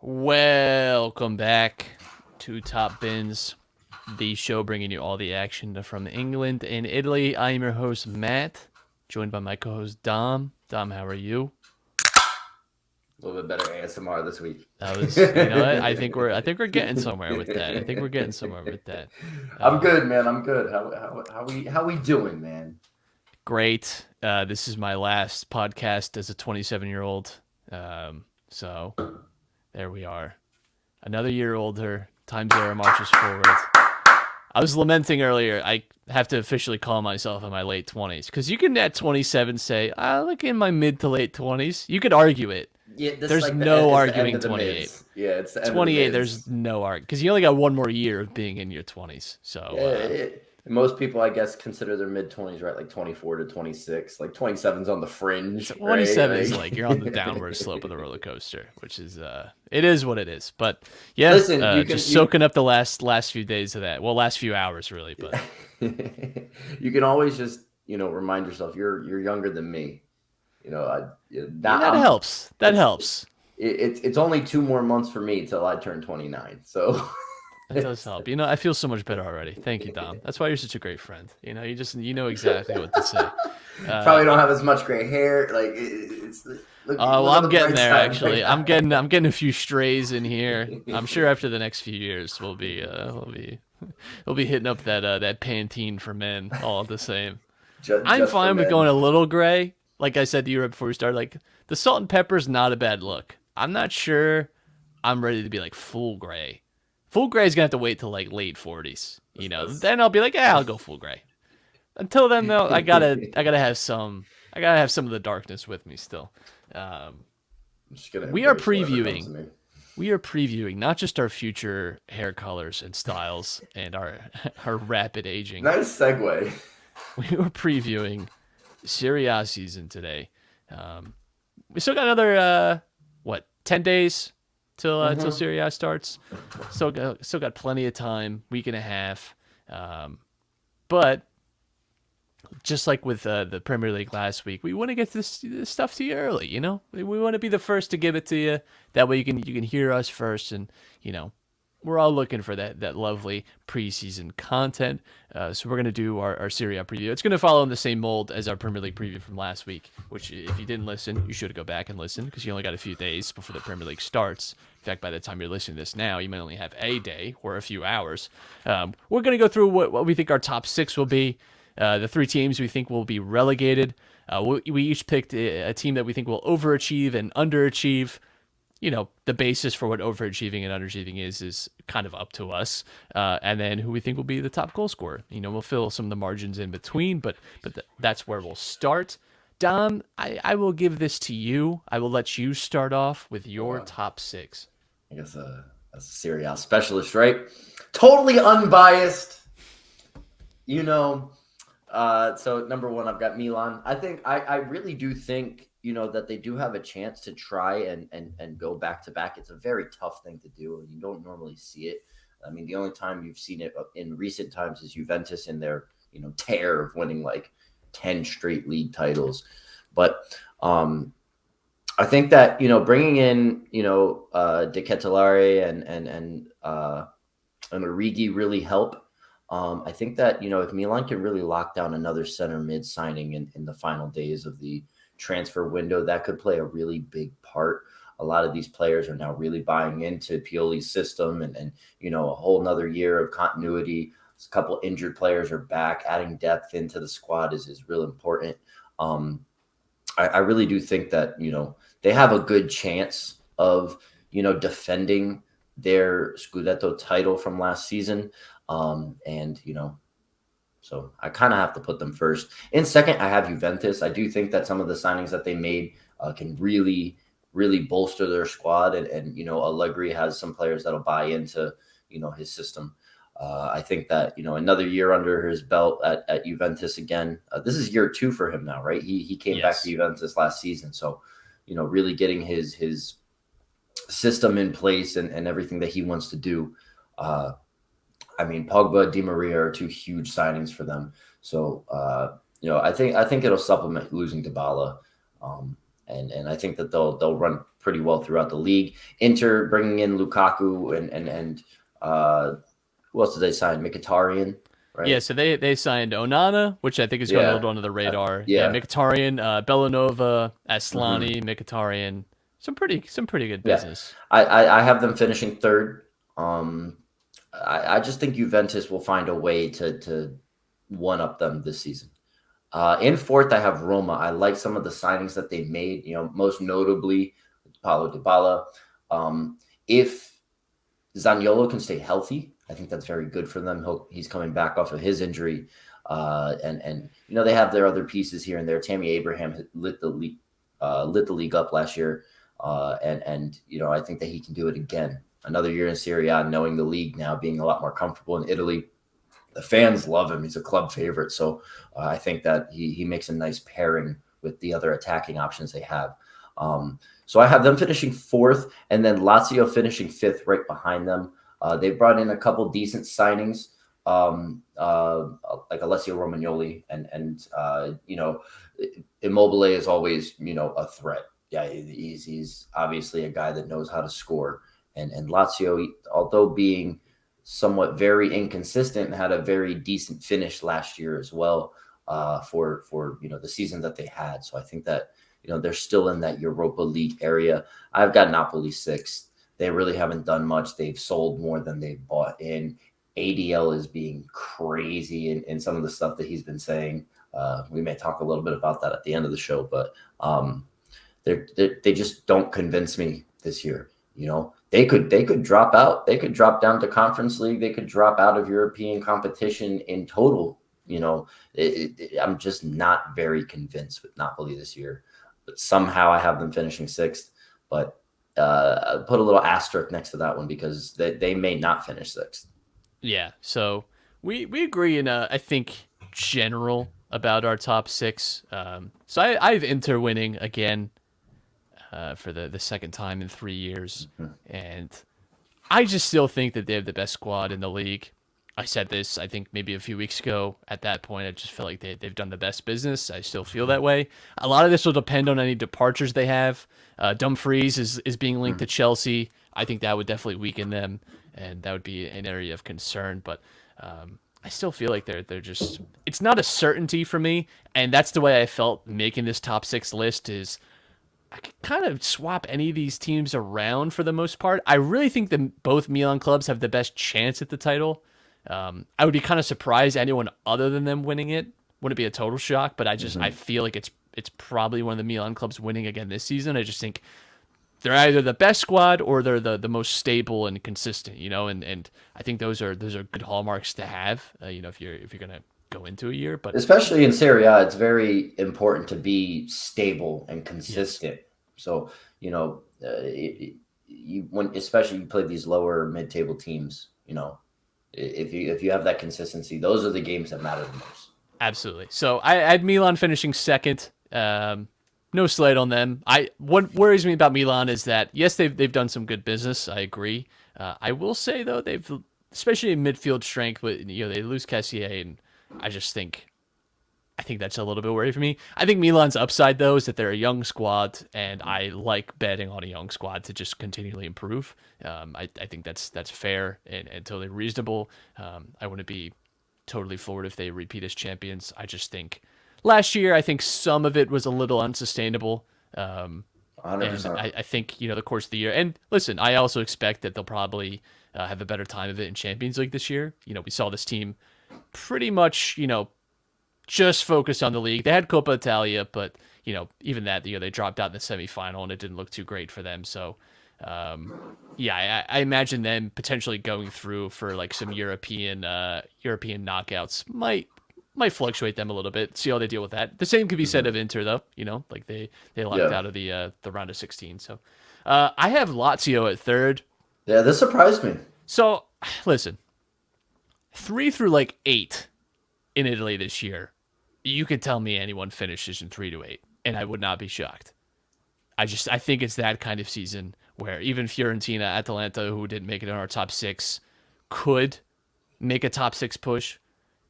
Welcome back to Top Bins, the show bringing you all the action from England and Italy. I am your host, Matt, joined by my co-host, Dom. Dom, how are you? A little bit better ASMR this week. That was, what? I think we're getting somewhere with that. I think we're getting somewhere with that. I'm Uh, good, man. I'm good. How we doing, man? Great. This is my last podcast as a 27-year-old. So there we are. Another year older. Times era marches forward. I was lamenting earlier. I have to officially call myself in my late 20s because you can at 27 say, "I look in my mid to late 20s." You could argue it. Yeah, this is There's like no it's the end arguing of the 28. mids. Yeah, it's the end of the 28, there's mids. no argument because you only got one more year of being in your 20s. Yeah, So most people, I guess, consider their mid 20s, right? Like 24 to 26. Like 27's on the fringe, right? 27 is like you're on the downward slope of the roller coaster, which is it is what it is. But yeah, Listen, you can just soaking up the last few days of that. Well, last few hours really, but you can always just remind yourself you're younger than me. yeah, Not that I'm. helps. That It's helps. it's only 2 more months for me till I turn 29. So That does help. I feel so much better already. Thank you, Dom. That's why you're such a great friend. You know exactly what to say. probably don't have as much gray hair. Like it's Well, look on I'm the getting bright there side, my actually. I'm guy. getting a few strays in here. I'm sure after the next few years we'll be hitting up that Pantene for men all the same. I'm Just for fine with going men. a little gray. Like I said to you right before we started, like the salt and pepper's not a bad look. I'm not sure I'm ready to be like full gray. Full gray is gonna have to wait till like late 40s. That's- Then I'll be like, yeah, I'll go full gray. Until then, though, I gotta have some of the darkness with me still. Um, I'm just gonna we are embrace whatever comes previewing. to me. We are previewing not just our future hair colors and styles and our our rapid aging. Nice segue. We are previewing Serie season today. Um, we still got another 10 days till Hmm. Serie starts. Still got plenty of time, week and a half. But just like with the Premier League last week, we want to get this stuff to you early. We want to be the first to give it to you. That way you can hear us first, and we're all looking for that lovely preseason content. So we're gonna do our Serie preview. It's gonna follow in the same mold as our Premier League preview from last week. Which, if you didn't listen, you should go back and listen because you only got a few days before the Premier League starts. In fact, by the time you're listening to this now, you might only have a day or a few hours. We're gonna go through what we think our top six will be. The three teams we think will be relegated. We each picked a team that we think will overachieve and underachieve. The basis for what overachieving and underachieving is kind of up to us. And then who we think will be the top goal scorer. We'll fill some of the margins in between, but that's where we'll start. Dom, I will give this to you. I will let you start off with your Uh, top six. I guess as a Serie A specialist, right? Totally unbiased. You know, so number one, I've got Milan. I really do think that they do have a chance to try and go back to back. It's a very tough thing to do, and you don't normally see it. I mean, the only time you've seen it in recent times is Juventus in their tear of winning like 10 straight league titles. But I think that bringing in De Ketelare and Origi really help. I think that if Milan can really lock down another center mid signing in the final days of the transfer window, that could play a really big part. A lot of these players are now really buying into Pioli's system, and a whole nother year of continuity. A couple injured players are back. Adding depth into the squad is real important. Um, I really do think that they have a good chance of defending their Scudetto title from last season. And so I kind of have to put them first. In second, I have Juventus. I do think that some of the signings that they made can really, really bolster their squad, and Allegri has some players that'll buy into his system. I think that another year under his belt at Juventus again. This is year two for him now, right? He came back to Yes. Juventus last season, so really getting his system in place and everything that he wants to do. Uh, I mean, Pogba, Di Maria are two huge signings for them. So I think it'll supplement losing Dybala, um, and I think that they'll run pretty well throughout the league. Inter bringing in Lukaku and who else did they sign? Mkhitaryan, Yeah, right? so they signed Onana, which I think is going a Yeah, little under the radar. Yeah, yeah. Mkhitaryan, Belanova, Hmm. Aslani, Mkhitaryan, some pretty good Yeah, business. I have them finishing third. I just think Juventus will find a way to one up them this season. In fourth, I have Roma. I like some of the signings that they made. Most notably Paulo Dybala. If Zaniolo can stay healthy, I think that's very good for them. He's coming back off of his injury, and they have their other pieces here and there. Tammy Abraham lit the league up last year, and I think that he can do it again. Another year in Serie A, knowing the league now, being a lot more comfortable in Italy. The fans love him. He's a club favorite, so I think that he makes a nice pairing with the other attacking options they have. So I have them finishing fourth, and then Lazio finishing fifth, right behind them. They brought in a couple decent signings, like Alessio Romagnoli, and Immobile is always a threat. Yeah, he's obviously a guy that knows how to score, and Lazio, although being somewhat very inconsistent, had a very decent finish last year as well, for the season that they had. So I think that they're still in that Europa League area. I've got Napoli sixth. They really haven't done much. They've sold more than they've bought in. ADL is being crazy in some of the stuff that he's been saying. We may talk a little bit about that at the end of the show, but they just don't convince me this year. They could drop out. They could drop down to Conference League. They could drop out of European competition in total. I'm just not very convinced with Napoli this year. But somehow I have them finishing sixth. But I'll put a little asterisk next to that one because they may not finish sixth. Yeah, so we agree in I think general about our top six. So I have Inter winning again for the second time in 3 years, Mhm. and I just still think that they have the best squad in the league. I said this, I think, maybe a few weeks ago. At that point, I just feel like they've done the best business. I still feel that way. A lot of this will depend on any departures they have. Dumfries is being linked to Chelsea. I think that would definitely weaken them, and that would be an area of concern. But I still feel like they're just. It's not a certainty for me, and that's the way I felt making this top six list. Is I could kind of swap any of these teams around for the most part. I really think that both Milan clubs have the best chance at the title. I would be kind of surprised anyone other than them winning it. Wouldn't be a total shock, but I Mhm. feel like it's probably one of the Milan clubs winning again this season. I just think they're either the best squad or they're the most stable and consistent. And I think those are good hallmarks to have. If you're gonna go into a year, but Especially in Serie A, it's very important to be stable and yes, consistent. So, when especially you play these lower mid-table teams, if you have that consistency, those are the games that matter the most. absolutely. So I had Milan finishing second. No slight on them. What worries me about Milan is that yes, they've done some good business. I agree. I will say though they've especially in midfield strength, but they lose Cassier, and I think that's a little bit worried for me. I think Milan's upside though is that they're a young squad, and I like betting on a young squad to just continually improve. I think that's fair and totally reasonable. I wouldn't be totally floored if they repeat as champions. I just think last year, I think some of it was a little unsustainable. And 100%. I think, the course of the year. And listen, I also expect that they'll probably have a better time of it in Champions League this year. We saw this team pretty much, just focused on the league. They had Coppa Italia, but, even that, they dropped out in the semifinal and it didn't look too great for them. So, yeah, I imagine them potentially going through for like some European knockouts might fluctuate them a little bit. See how they deal with that. The same could be said Mhm. of Inter though. Like they locked Yeah. out of the round of 16. So I have Lazio at third. Yeah, this surprised me. So listen, 3 through like 8 in Italy this year. You could tell me anyone finishes in 3 to 8, and I would not be shocked. I think it's that kind of season where even Fiorentina, Atalanta, who didn't make it in our top six, could make a top six push,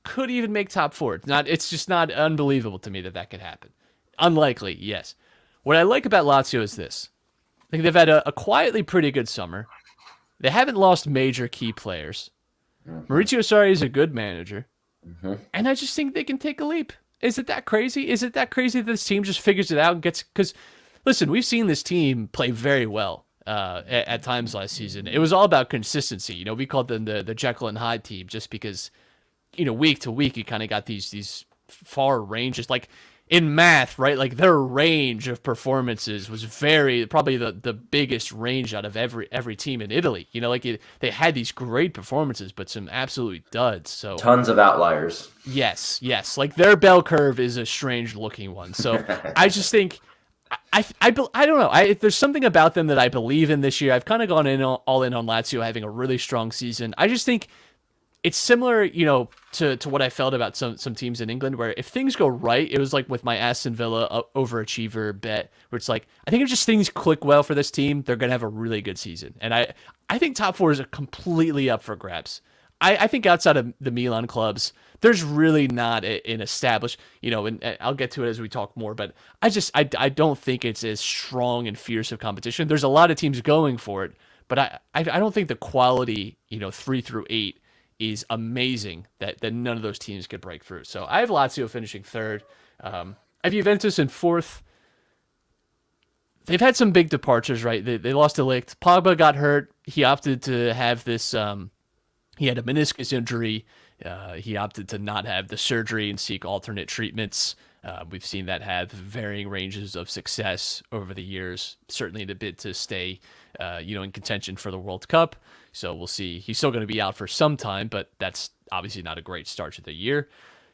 could even make top four. It's just not unbelievable to me that could happen. Unlikely, yes. What I like about Lazio is this. I think they've had a quietly pretty good summer. They haven't lost major key players. Hmm. Maurizio Sarri is a good manager. Hmm. And I just think they can take a leap. Is it that crazy? Is it that crazy that this team just figures it out and gets? Because listen, we've seen this team play very well at times last season. It was all about consistency. We called them the Jekyll and Hyde team just because week to week you kind of got these far ranges. Like in math, right? Like their range of performances was probably the biggest range out of every team in Italy. They had these great performances, but some absolute duds. So Tons of outliers. yes. Like their bell curve is a strange looking one. So I just think I don't know. There's something about them that I believe in this year. I've kind of gone all in on Lazio having a really strong season. I just think it's similar, to what I felt about some teams in England, where if things go right, it was like with my Aston Villa overachiever bet, where it's like I think if just things click well for this team, they're gonna have a really good season, and I think top four is completely up for grabs. I think outside of the Milan clubs, there's really not an established, and I'll get to it as we talk more, but I don't think it's as strong and fierce of competition. There's a lot of teams going for it, but I don't think the quality, 3 through 8 is amazing that none of those teams could break through. So I have Lazio finishing third. I have Juventus in fourth. They've had some big departures, right? They lost to Ligt. Pogba got hurt. He opted to have this. He had a meniscus injury. He opted to not have the surgery and seek alternate treatments. We've seen that have varying ranges of success over the years, certainly in a bid to stay, in contention for the World Cup. So we'll see. He's still going to be out for some time, but that's obviously not a great start to the year.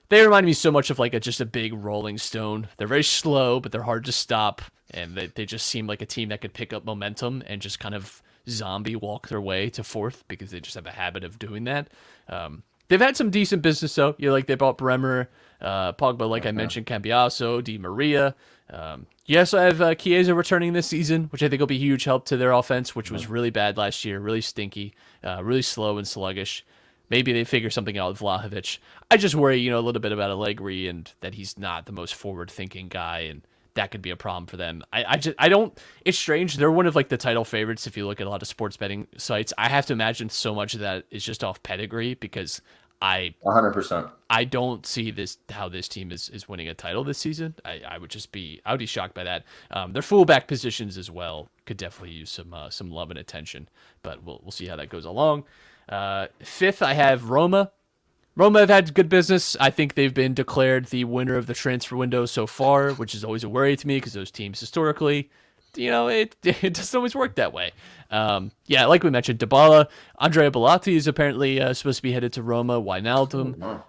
They remind me so much of just a big rolling stone. They're very slow, but they're hard to stop, and they just seem like a team that could pick up momentum and just kind of zombie walk their way to fourth because they just have a habit of doing that. They've had some decent business though. They bought Bremer, Pogba, like I mentioned, Cambiaso, Di Maria. Yes, I have Chiesa returning this season, which I think will be a huge help to their offense, which was really bad last year, really stinky, really slow and sluggish. Maybe they figure something out with Vlahovic. I just worry, a little bit about Allegri and that he's not the most forward-thinking guy, and that could be a problem for them. I don't. It's strange. They're one of the title favorites if you look at a lot of sports betting sites. I have to imagine so much of that is just off pedigree because I 100%. I don't see how this team is winning a title this season. I would be shocked by that. Their fullback positions as well could definitely use some love and attention, but we'll see how that goes along. Fifth, I have Roma. Roma have had good business. I think they've been declared the winner of the transfer window so far, which is always a worry to me because those teams historically, it doesn't always work that way. Like we mentioned, Dybala, Andrea Bellotti is apparently supposed to be headed to Roma. Wijnaldum.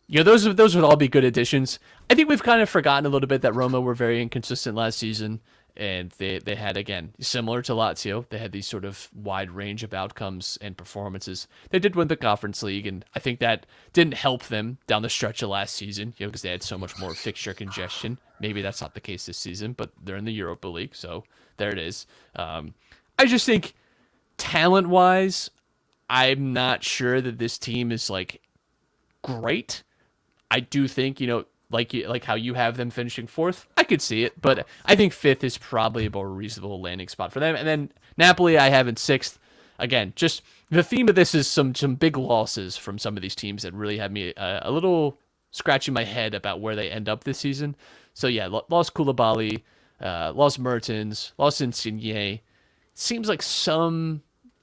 Those would all be good additions. I think we've kind of forgotten a little bit that Roma were very inconsistent last season. And they had, again, similar to Lazio, they had these sort of wide range of outcomes and performances. They did win the Conference League, and I think that didn't help them down the stretch of last season, because they had so much more fixture congestion. Maybe that's not the case this season, but they're in the Europa League, so there it is. I just think talent-wise, I'm not sure that this team is, great. I do think, like how you have them finishing fourth, I could see it, but I think fifth is probably a more reasonable landing spot for them. And then Napoli, I have in sixth. Again, just the theme of this is some big losses from some of these teams that really have me a little scratching my head about where they end up this season. So yeah, lost Koulibaly, lost Mertens, lost Insigne. Seems like some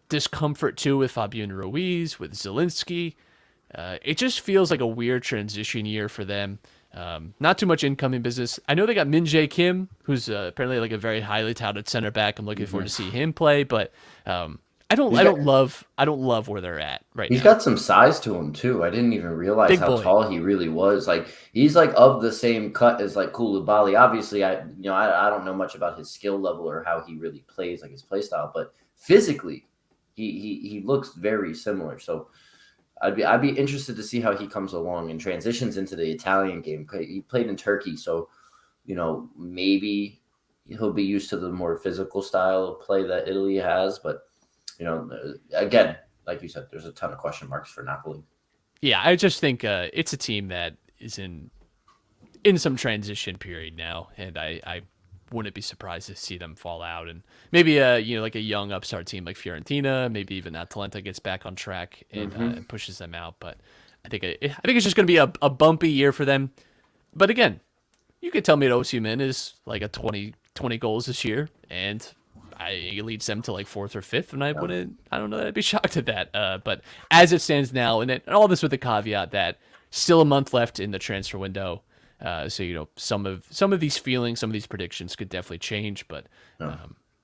discomfort too with Fabian Ruiz, with Zielinski. It just feels like a weird transition year for them. Not too much incoming business. I know they got Min Jae Kim, who's apparently a very highly touted center back. I'm looking forward to see him play, but I don't love where they're at right now. He's got some size to him too. I didn't even realize Big how boy. tall he really was. He's of the same cut as Koulibaly. Obviously, I don't know much about his skill level or how he really plays, his play style, but physically, he looks very similar. So I'd be interested to see how he comes along and transitions into the Italian game. He played in Turkey, so maybe he'll be used to the more physical style of play that Italy has. But again, like you said, there's a ton of question marks for Napoli. Yeah, I just think it's a team that is in some transition period now, and I wouldn't be surprised to see them fall out. And maybe like a young upstart team like Fiorentina, maybe even Atalanta gets back on track and pushes them out. But I think it's just going to be a bumpy year for them. But again, you could tell me that Osimhen is like a 20 goals this year, and he leads them to like fourth or fifth, and I don't know that I'd be shocked at that. But as it stands now, and all this with the caveat that still a month left in the transfer window, so some of these feelings, some of these predictions could definitely change, but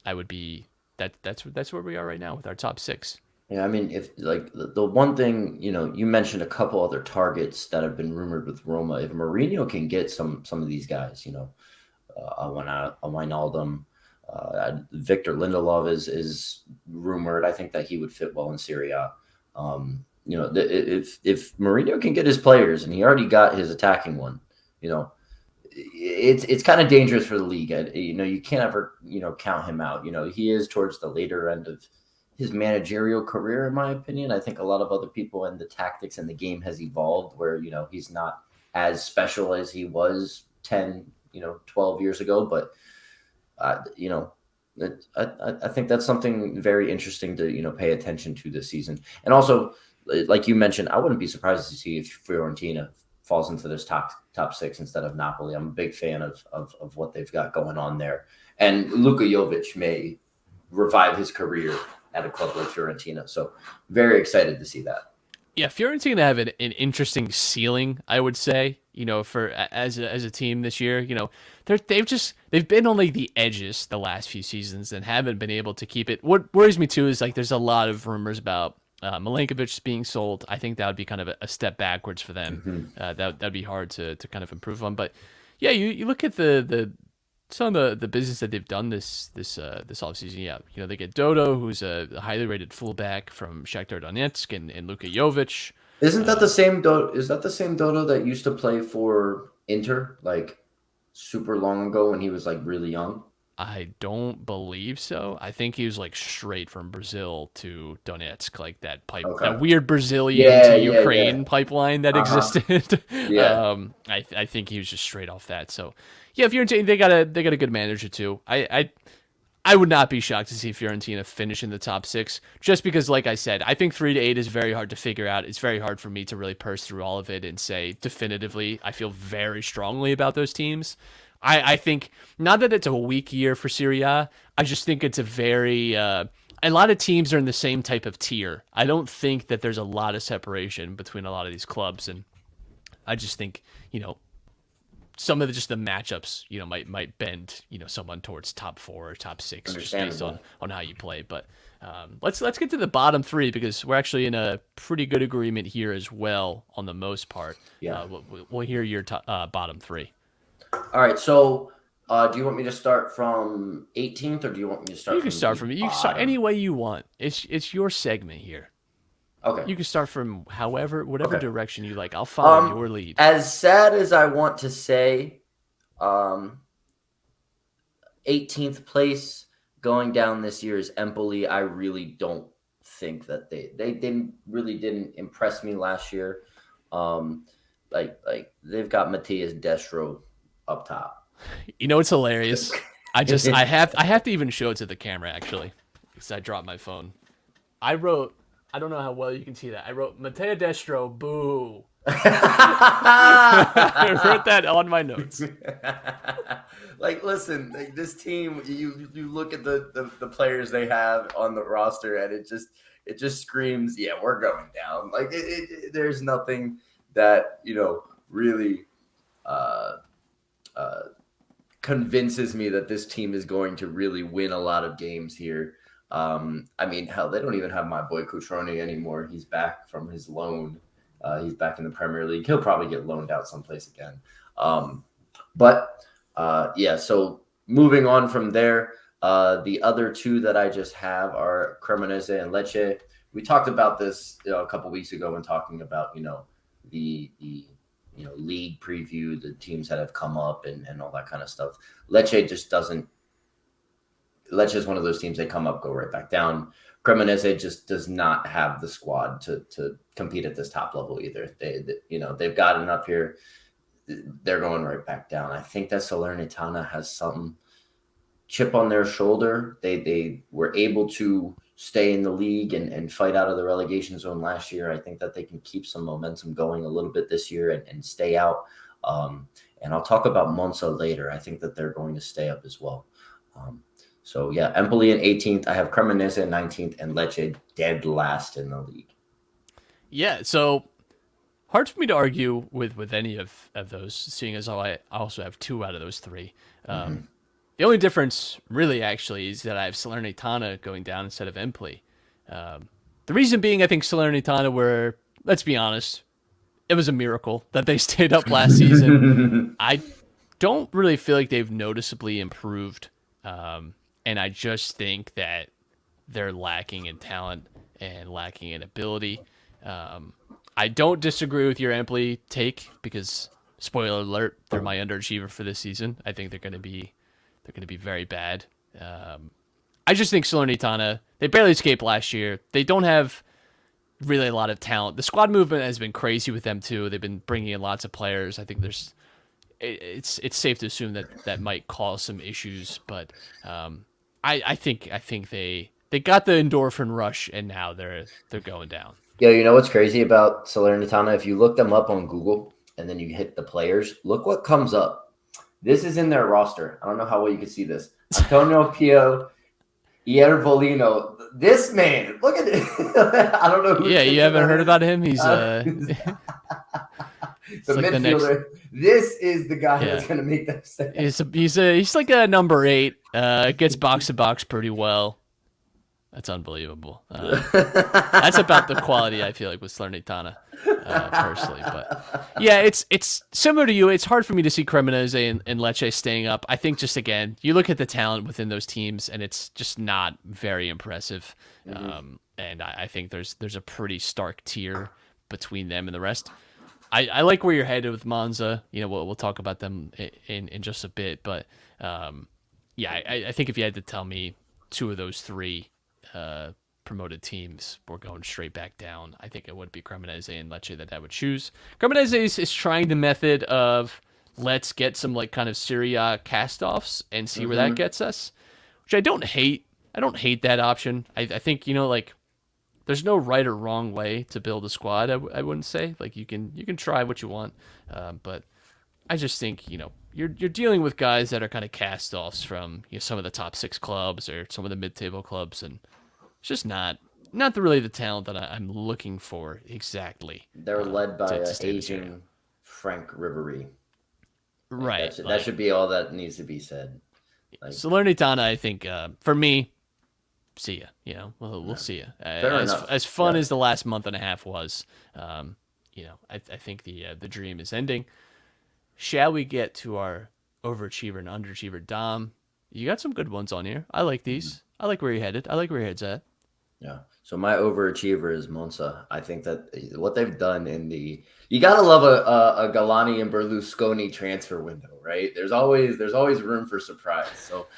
I would be that's where we are right now with our top six. Yeah, I mean, if like the one thing, you mentioned a couple other targets that have been rumored with Roma. If Mourinho can get some of these guys, a Wijnaldum, Victor Lindelof is rumored. I think that he would fit well in Serie A. If Mourinho can get his players, and he already got his attacking one, it's kind of dangerous for the league. You can't ever count him out. He is towards the later end of his managerial career, in my opinion. I think a lot of other people and the tactics and the game has evolved where, he's not as special as he was 10, 12 years ago. But, I think that's something very interesting to, pay attention to this season. And also, like you mentioned, I wouldn't be surprised to see if Fiorentina falls into this top six instead of Napoli. I'm a big fan of what they've got going on there. And Luka Jovic may revive his career at a club like Fiorentina. So very excited to see that. Yeah, Fiorentina have an interesting ceiling, I would say. For as a team this year, they've been on like the edges the last few seasons and haven't been able to keep it. What worries me too is like there's a lot of rumors about Milenkovic being sold. I think that would be kind of a step backwards for them. That'd be hard to kind of improve on. But yeah, you look at some of the business that they've done this offseason. Yeah, they get Dodo, who's a highly rated fullback from Shakhtar Donetsk, and Luka Jovic. Isn't that the same Dodo? Is that the same Dodo that used to play for Inter like super long ago when he was like really young? I don't believe so. I think he was like straight from Brazil to Donetsk, like that weird Brazilian to Ukraine pipeline that existed. Yeah. I think he was just straight off that. So yeah, Fiorentina, they got a good manager too. I would not be shocked to see Fiorentina finish in the top six, just because, like I said, I think 3 to 8 is very hard to figure out. It's very hard for me to really parse through all of it and say definitively I feel very strongly about those teams. I think not that it's a weak year for Serie A. I just think it's a lot of teams are in the same type of tier. I don't think that there's a lot of separation between a lot of these clubs, and I just think some of the matchups might bend someone towards top 4 or top 6 just based on how you play. But let's get to the bottom 3 because we're actually in a pretty good agreement here as well on the most part. Yeah, we'll hear your bottom 3. All right, so do you want me to start from 18th, or do you want me to start? You can start from you can start any way you want. It's your segment here. Okay. You can start from whatever direction you like. I'll follow your lead. As sad as I want to say, 18th place going down this year is Empoli. I really don't think that they didn't impress me last year. Like they've got Matthias Destro up top. It's hilarious. I have to even show it to the camera actually, because I dropped my phone. I don't know how well you can see that. I wrote Matteo Destro, boo. I wrote that on my notes. Like, listen, like this team, you look at the players they have on the roster, and it just screams, yeah, we're going down. Like there's nothing that really convinces me that this team is going to really win a lot of games here. I mean, hell, they don't even have my boy Cutrone anymore. He's back from his loan. He's back in the Premier League. He'll probably get loaned out someplace again. Yeah, so moving on from there, the other 2 that I just have are Cremonese and Lecce. We talked about this a couple weeks ago when talking about, the league preview, the teams that have come up and all that kind of stuff. Lecce just doesn't. Lecce is one of those teams, they come up, go right back down. Cremonese just does not have the squad to compete at this top level either. They've gotten up here. They're going right back down. I think that Salernitana has some chip on their shoulder. They were able to stay in the league and fight out of the relegation zone last year. I think that they can keep some momentum going a little bit this year and stay out. And I'll talk about Monza later. I think that they're going to stay up as well. So yeah, Empoli in 18th. I have Cremonese in 19th and Lecce dead last in the league. Yeah, so hard for me to argue with any of those, seeing as I also have 2 out of those 3. The only difference, really, actually, is that I have Salernitana going down instead of Empoli. The reason being, I think Salernitana were, let's be honest, it was a miracle that they stayed up last season. I don't really feel like they've noticeably improved, and I just think that they're lacking in talent and lacking in ability. I don't disagree with your Empoli take because, spoiler alert, they're my underachiever for this season. I think they're going to be very bad. I just think Salernitana, they barely escaped last year. They don't have really a lot of talent. The squad movement has been crazy with them too. They've been bringing in lots of players. I think it's safe to assume that might cause some issues, but I think they got the endorphin rush and now they're going down. Yeah, you know what's crazy about Salernitana? If you look them up on Google and then you hit the players, look what comes up. This is in their roster. I don't know how well you can see this. Antonio Pio Iervolino. This man, look at it. I don't know who. Yeah, you haven't heard about him? He's the like midfielder. This is the guy that's going to make them stay. He's like a number 8. Gets box to box pretty well. That's unbelievable. That's about the quality I feel like with Salernitana, personally. But yeah, it's similar to you. It's hard for me to see Cremonese and Lecce staying up. I think just, again, you look at the talent within those teams, and it's just not very impressive. And I think there's a pretty stark tier between them and the rest. I like where you're headed with Monza. You know, we'll talk about them in just a bit. But yeah, I think if you had to tell me 2 of those 3 promoted teams were going straight back down, I think it would be Cremonese and Lecce that I would choose. Cremonese is trying the method of let's get some like kind of Serie cast-offs and see where that gets us, which I don't hate. I don't hate that option. I think, you know, like there's no right or wrong way to build a squad. I wouldn't say like you can try what you want, but I just think, you know, you're dealing with guys that are kind of cast-offs from, you know, some of the top 6 clubs or some of the mid-table clubs, and it's just not really the talent that I'm looking for exactly. They're led by an aging Frank Ribery. Right. That should be all that needs to be said. Like, Salernitana, I think, for me, see ya. You know, we'll see ya. As fun as the last month and a half was, you know, I think the dream is ending. Shall we get to our overachiever and underachiever, Dom? You got some good ones on here. I like these. I like where you're headed. I like where your head's at. Yeah. So my overachiever is Monza. I think that what they've done you gotta love a Galani and Berlusconi transfer window, right? There's always room for surprise. So,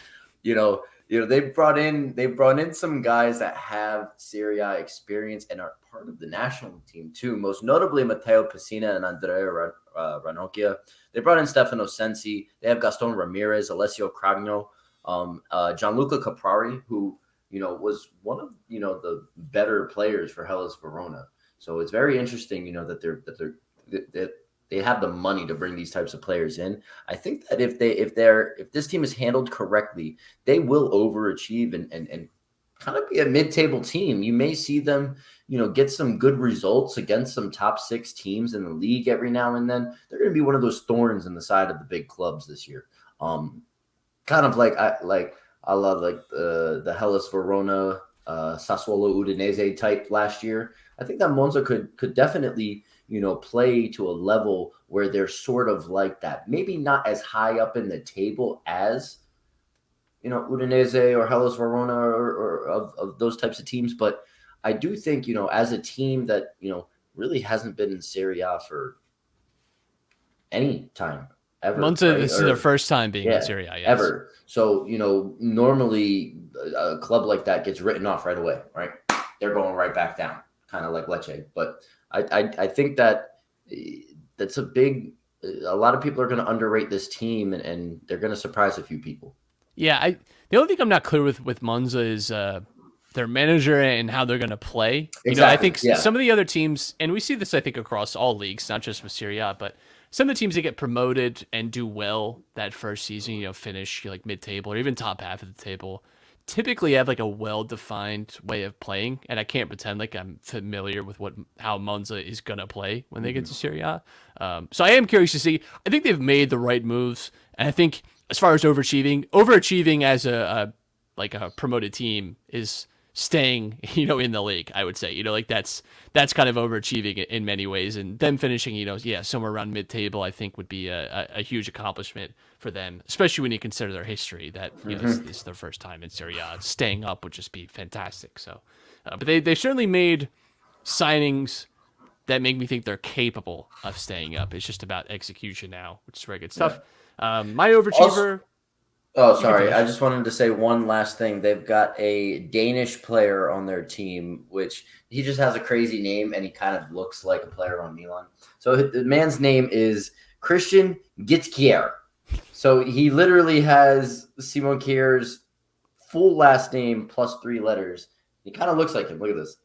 you know, they brought in some guys that have Serie A experience and are part of the national team too. Most notably, Matteo Pessina and Andrea Ranocchia. They brought in Stefano Sensi. They have Gaston Ramirez, Alessio Cragno, Gianluca Caprari, who, you know, was one of, you know, the better players for Hellas Verona. So it's very interesting, you know, that they have the money to bring these types of players in. I think that if this team is handled correctly, they will overachieve and kind of be a mid-table team. You may see them, you know, get some good results against some top 6 teams in the league every now and then. They're going to be one of those thorns in the side of the big clubs this year. Kind of like I love like the Hellas Verona, Sassuolo Udinese type last year. I think that Monza could definitely, you know, play to a level where they're sort of like that. Maybe not as high up in the table as, you know, Udinese or Hellas Verona or of those types of teams. But I do think, you know, as a team that, you know, really hasn't been in Serie A for any time ever. Monza, right? This is their first time being in Serie A, yes. Ever. So, you know, normally a club like that gets written off right away, right? They're going right back down, kind of like Lecce. But I think that that's a lot of people are going to underrate this team and they're going to surprise a few people. Yeah, the only thing I'm not clear with Monza is their manager and how they're going to play. I Exactly. think Yeah. some of the other teams, and we see this, I think, across all leagues, not just with Serie A, but some of the teams that get promoted and do well that first season, finish like mid-table or even top half of the table, typically have like a well-defined way of playing. And I can't pretend like I'm familiar with how Monza is going to play when they get to Serie A. So I am curious to see. I think they've made the right moves, and I think as far as overachieving as a promoted team is staying, in the league. I would say, like that's kind of overachieving in many ways, and them finishing, somewhere around mid-table, I think would be a huge accomplishment for them, especially when you consider their history. That this is their first time in Serie A. Staying up would just be fantastic. So, but they certainly made signings that make me think they're capable of staying up. It's just about execution now, which is very good stuff. My Also, overachiever. oh, You can sorry. finish. I just wanted to say one last thing. They've got a Danish player on their team, which he just has a crazy name and he kind of looks like a player on Milan. So the man's name is Christian Gitzkier. So he literally has Simon Kier's full last name plus 3 letters. He kind of looks like him. Look at this.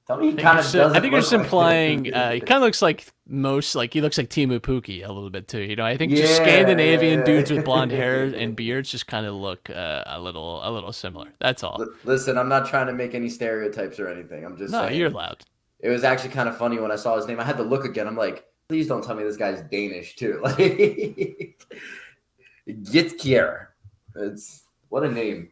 Tell me he kind of I doesn't think you're look just like implying him. he kind of looks like he looks like Timu Puki a little bit too. I think just Scandinavian dudes with blonde hair and beards just kind of look a little similar. That's all. Listen, I'm not trying to make any stereotypes or anything. I'm just No, you're saying. allowed. It was actually kind of funny when I saw his name. I had to look again. I'm like, please don't tell me this guy's Danish too. Like, Gitzkier. It's what a name.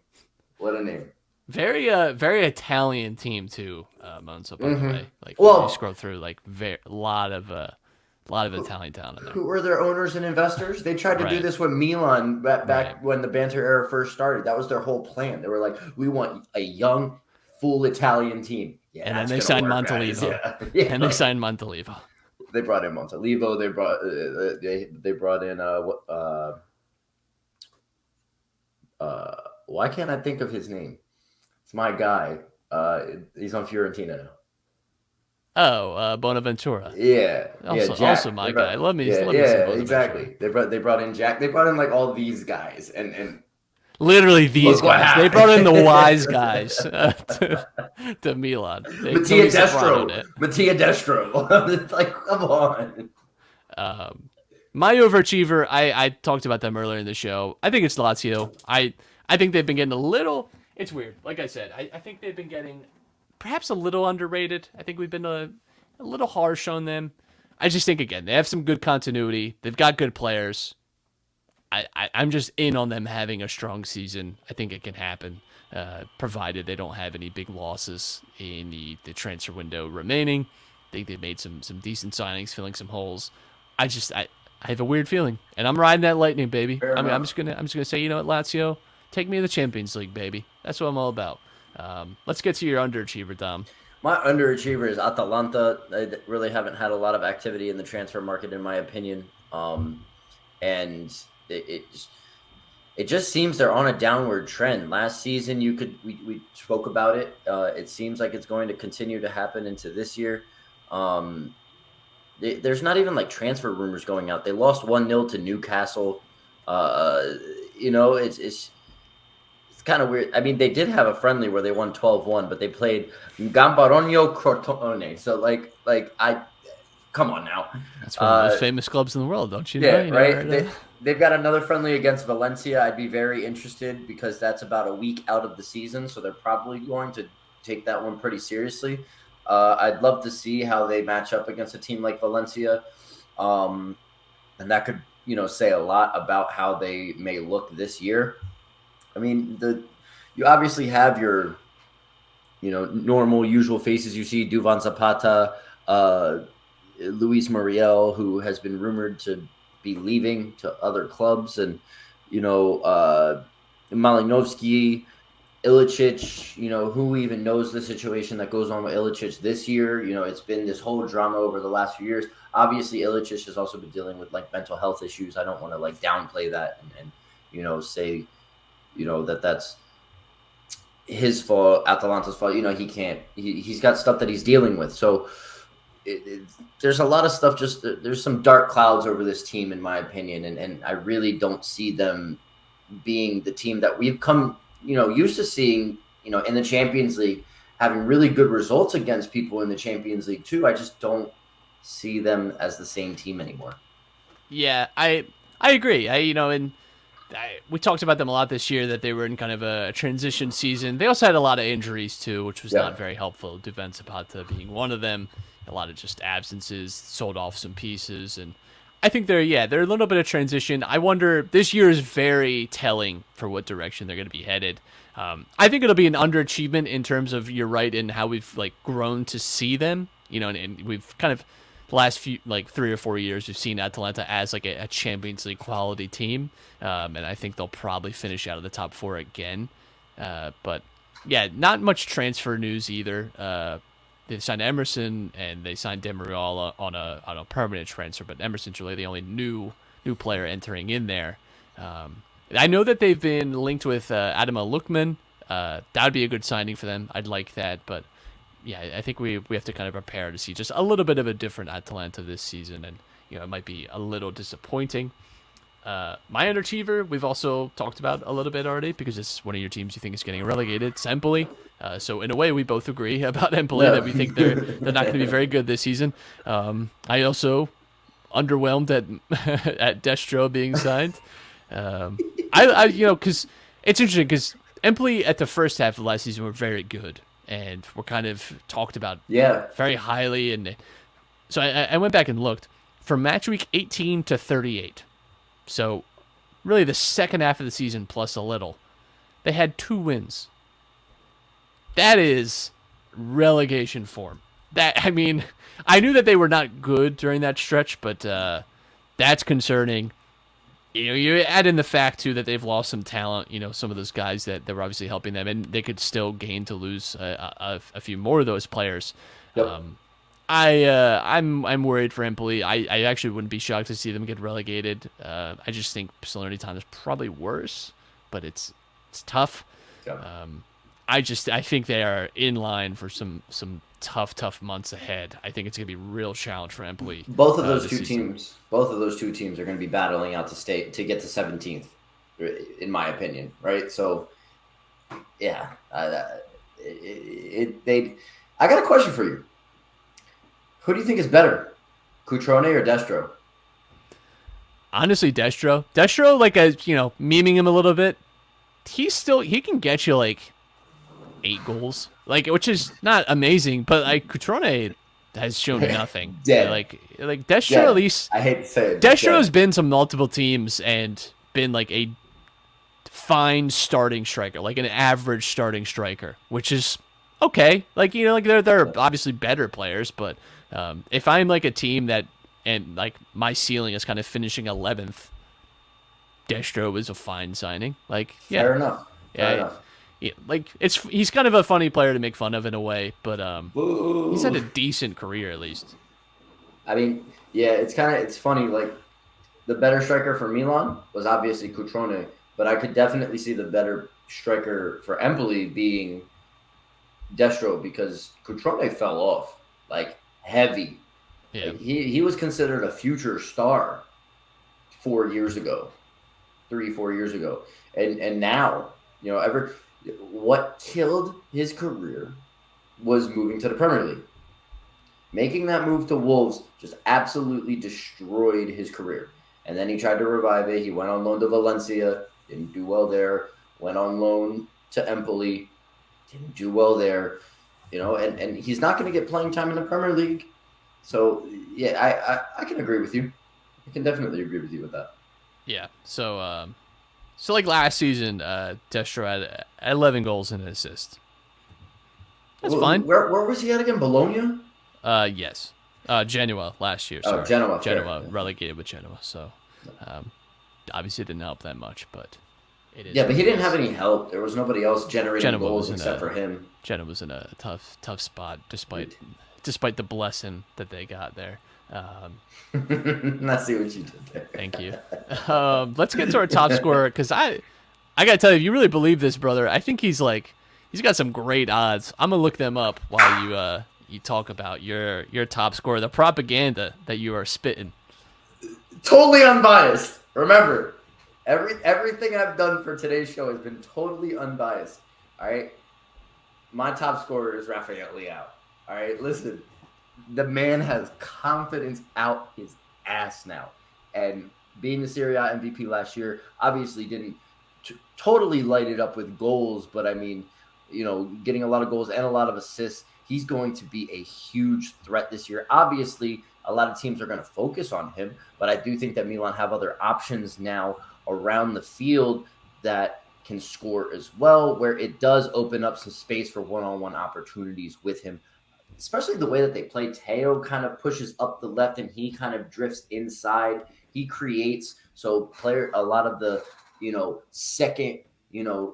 What a name. Very Italian team too, Monza, by the way. Like you Well, scroll through like a lot of Italian talent in there. who were their owners and investors? They tried to do Right. this with Milan back Right. when the banter era first started. That was their whole plan. They were like, we want a young, full Italian team. Yeah, And then that's they gonna signed work, guys. Montalivo. Yeah. And they signed Montalivo. They brought in Montalivo. They brought in why can't I think of his name? It's my guy. He's on Fiorentina now. Oh, Bonaventura. Yeah, Also, Jack. also my guy. Love me some Bonaventura. Exactly. They brought in Jack. They brought in like all these guys, and Literally these look what guys. They happened. brought in the wise guys to Milan. Mattia Destro. It's like, come on. My overachiever, I talked about them earlier in the show. I think it's Lazio. I think they've been getting a little. It's weird. Like I said, I think they've been getting perhaps a little underrated. I think we've been a little harsh on them. I just think, again, they have some good continuity. They've got good players. I'm just in on them having a strong season. I think it can happen, provided they don't have any big losses in the transfer window remaining. I think they've made some decent signings, filling some holes. I have a weird feeling, and I'm riding that lightning, baby. I'm just gonna say, Lazio, take me to the Champions League, baby. That's what I'm all about. Let's get to your underachiever, Dom. My underachiever is Atalanta. They really haven't had a lot of activity in the transfer market, in my opinion. And it just seems they're on a downward trend. Last season, we spoke about it. It seems like it's going to continue to happen into this year. There's not even like transfer rumors going out. They lost 1-0 to Newcastle. It's kind of weird. I mean, they did have a friendly where they won 12-1, but they played Gambarogno Crotone. So come on now. That's one of the most famous clubs in the world, don't you know? Yeah, right. They've got another friendly against Valencia. I'd be very interested because that's about a week out of the season, so they're probably going to take that one pretty seriously. I'd love to see how they match up against a team like Valencia, and that could say a lot about how they may look this year. I mean, you obviously have your normal usual faces you see: Duvan Zapata, Luis Muriel, who has been rumored to be leaving to other clubs, and Malinovsky, Ilicic, who even knows the situation that goes on with Ilicic this year. It's been this whole drama over the last few years. Obviously, Ilicic has also been dealing with like mental health issues. I don't want to like downplay that and say that's his fault, Atalanta's fault. He's got stuff that he's dealing with. So there's a lot of stuff. Just there's some dark clouds over this team, in my opinion, and I really don't see them being the team that we've come, used to seeing, in the Champions League, having really good results against people in the Champions League too. I just don't see them as the same team anymore. Yeah, I agree. We talked about them a lot this year, that they were in kind of a transition season. They also had a lot of injuries too, which was not very helpful. Juventus Zapata being one of them. A lot of just absences, sold off some pieces, and I think they're a little bit of transition. I wonder, this year is very telling for what direction they're going to be headed. I think it'll be an underachievement in terms of, you're right, in how we've grown to see them. And we've kind of, the last few 3 or 4 years, we've seen Atalanta as a Champions League quality team, and I think they'll probably finish out of the top 4 again. But yeah, not much transfer news either. They signed Emerson and they signed Demiral on a permanent transfer, but Emerson's really the only new player entering in there. I know that they've been linked with Adama Lukman. That would be a good signing for them. I'd like that, but yeah, I think we have to kind of prepare to see just a little bit of a different Atalanta this season, and it might be a little disappointing. My underachiever, we've also talked about a little bit already, because it's one of your teams you think is getting relegated. It's Empoli. So in a way, we both agree about Empoli, that we think they're not going to be very good this season. I also underwhelmed at Destro being signed. Because it's interesting, because Empoli at the first half of last season were very good, and were kind of talked about very highly. And so I went back and looked from match week 18 to 38. So really the second half of the season plus a little, they had 2 wins. That is relegation form. I knew that they were not good during that stretch, but that's concerning. You add in the fact too that they've lost some talent. Some of those guys that were obviously helping them, and they could still gain to lose a few more of those players. Yep. I'm worried for Empoli. I actually wouldn't be shocked to see them get relegated. I just think Salernitana is probably worse, but it's tough. Yeah. I think they are in line for some tough months ahead. I think it's going to be a real challenge for Empoli. Both of those two teams are going to be battling out to get to 17th, in my opinion, right? So, yeah, I got a question for you. Who do you think is better, Cutrone or Destro? Honestly, Destro. Destro, memeing him a little bit, he can get you 8 goals, which is not amazing, but Cutrone has shown nothing. Dead. Destro, Dead. at least, I hate to say it. Destro has been to multiple teams and been a fine starting striker, an average starting striker, which is okay. They're obviously better players, but if I'm a team that, and my ceiling is kind of finishing 11th, Destro is a fine signing. Fair enough. Fair enough. Yeah, he's kind of a funny player to make fun of in a way, but he's had a decent career at least. It's funny. The better striker for Milan was obviously Cutrone, but I could definitely see the better striker for Empoli being Destro, because Cutrone fell off heavy. Yeah, he was considered a future star 4 years ago, 3-4 years ago, and now what killed his career was moving to the Premier League. Making that move to Wolves just absolutely destroyed his career. And then he tried to revive it. He went on loan to Valencia, didn't do well there. Went on loan to Empoli, didn't do well there. And he's not going to get playing time in the Premier League. So, yeah, I can agree with you. I can definitely agree with you with that. Yeah, so last season, Destro had 11 goals and an assist. That's fine. Where was he at again? Bologna? Yes. Genoa last year. Sorry. Genoa. Genoa, relegated with Genoa. So, obviously it didn't help that much, but it is. Yeah, but he didn't have any help. There was nobody else generating goals except for him. Genoa was in a tough spot, despite the blessing that they got there. I see what you did there. Thank you. Let's get to our top scorer, because I gotta tell you, if you really believe this, brother, I think he's got some great odds. I'm gonna look them up while you talk about your top scorer, the propaganda that you are spitting. Totally unbiased. Remember, everything I've done for today's show has been totally unbiased. All right. My top scorer is Rafael Leao. All right. Listen, the man has confidence out his ass now. And being the Serie A MVP last year, obviously didn't totally light it up with goals, but I mean, getting a lot of goals and a lot of assists. He's going to be a huge threat this year. Obviously, a lot of teams are going to focus on him, but I do think that Milan have other options now around the field that can score as well, where it does open up some space for one-on-one opportunities with him, especially the way that they play. Teo kind of pushes up the left and he kind of drifts inside. He creates, so a lot of the, second,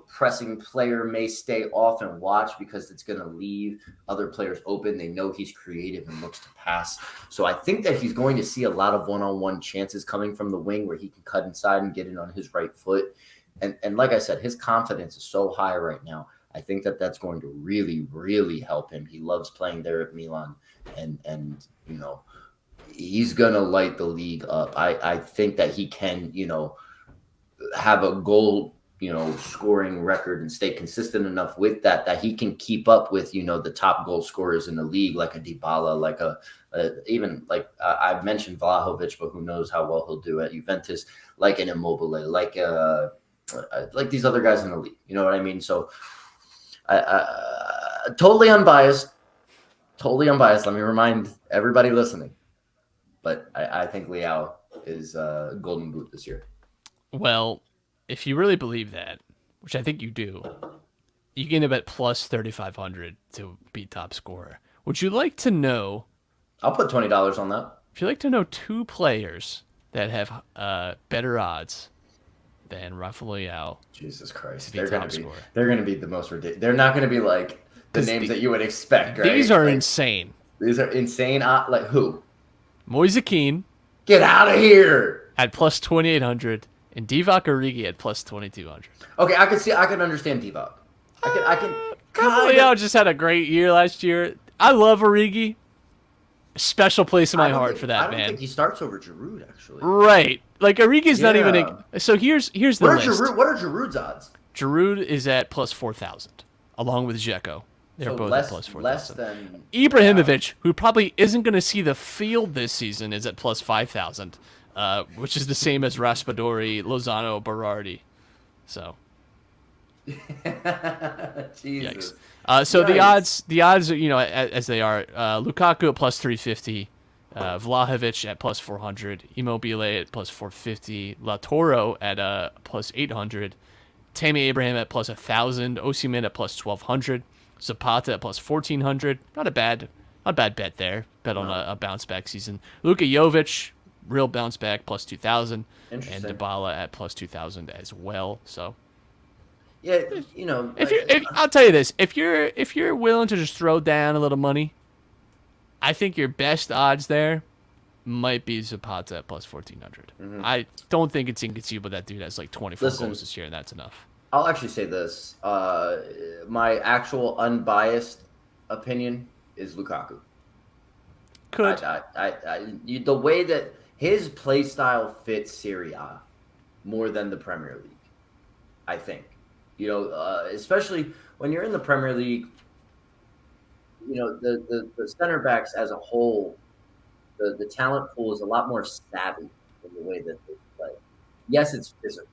pressing player may stay off and watch because it's going to leave other players open. They know he's creative and looks to pass. So I think that he's going to see a lot of one-on-one chances coming from the wing where he can cut inside and get in on his right foot. And like I said, his confidence is so high right now. I think that that's going to really, really help him. He loves playing there at Milan, and he's going to light the league up. I think that he can, have a goal, scoring record and stay consistent enough with that he can keep up with, the top goal scorers in the league, like a Dybala, like even like I mentioned Vlahovic, but who knows how well he'll do at Juventus, like an Immobile, like these other guys in the league. You know what I mean? So totally unbiased. Let me remind everybody listening. But I think Leao is golden boot this year. Well, if you really believe that, which I think you do, you can bet plus 3,500 to be top scorer. Would you like to know? I'll put $20 on that. Would you like to know two players that have better odds than Rafael Leao? Jesus Christ, they're going to be the most ridiculous. They're not going to be like the names that you would expect, right? These are insane. These are insane. Like who? Moise Kean. Get out of here. At plus 2,800. And Divock Origi at plus 2,200. Okay, I can understand Divock. I can. Leao just had a great year last year. I love Origi. Special place in my heart for that man. I don't think he starts over Giroud, actually. Right, like Origi's not even. So here's the list. What are Giroud's odds? Giroud is at plus 4,000, along with Dzeko. They're both at plus 4,000. Less than Ibrahimovic, who probably isn't going to see the field this season, is at plus 5,000. Which is the same as Raspadori, Lozano, Berardi. So, Jesus. So the odds, as they are, Lukaku at plus 350, Vlahovic at plus 400, Immobile at plus 450, Lautaro at plus 800, Tammy Abraham at plus 1,000, Osimhen at plus 1,200, Zapata at plus 1,400. Not a bad bet there. Bet on a bounce back season. Luka Jovic, real bounce back, plus 2,000, and Dybala at plus 2,000 as well. So, yeah, if I'll tell you this, if you're willing to just throw down a little money, I think your best odds there might be Zapata at plus 1,400. Mm-hmm. I don't think it's inconceivable that dude has like 24 goals this year, and that's enough. I'll actually say this: my actual unbiased opinion is Lukaku. The way that his play style fits Serie A more than the Premier League, I think. Especially when you're in the Premier League, the center backs as a whole, the talent pool is a lot more savvy in the way that they play. Yes, it's physical,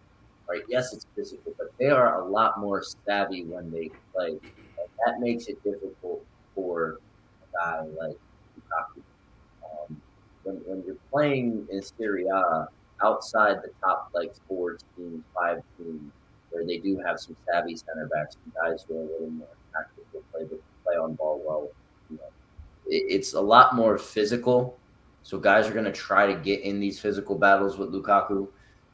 right? Yes, it's physical, but they are a lot more savvy when they play. And that makes it difficult for a guy like Lukaku. When you're playing in Serie A outside the top 4 teams, 5 teams, where they do have some savvy center backs, and guys who are a little more tactical, play on ball well. It's a lot more physical. So guys are going to try to get in these physical battles with Lukaku,